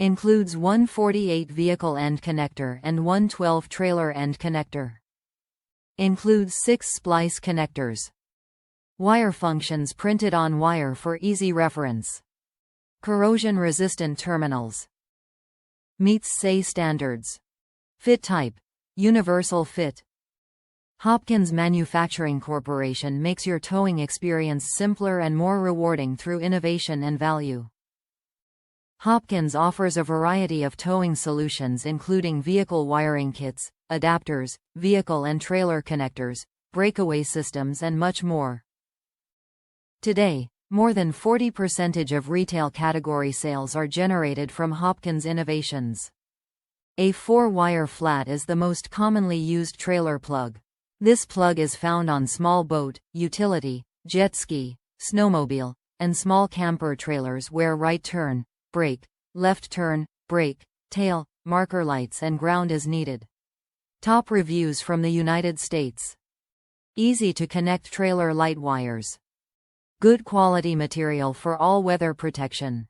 Includes one 48 vehicle end connector and one 12 trailer end connector. Includes 6 splice connectors. Wire functions printed on wire for easy reference. Corrosion-resistant terminals. Meets SAE standards. Fit type: universal fit. Hopkins Manufacturing Corporation makes your towing experience simpler and more rewarding through innovation and value. Hopkins offers a variety of towing solutions including vehicle wiring kits, adapters, vehicle and trailer connectors, breakaway systems and much more. Today, more than 40% of retail category sales are generated from Hopkins innovations. A 4-wire flat is the most commonly used trailer plug. This plug is found on small boat, utility, jet ski, snowmobile, and small camper trailers where right turn, brake, left turn, brake, tail, marker lights and ground is needed. Top reviews from the United States. Easy to connect trailer light wires. Good quality material for all weather protection.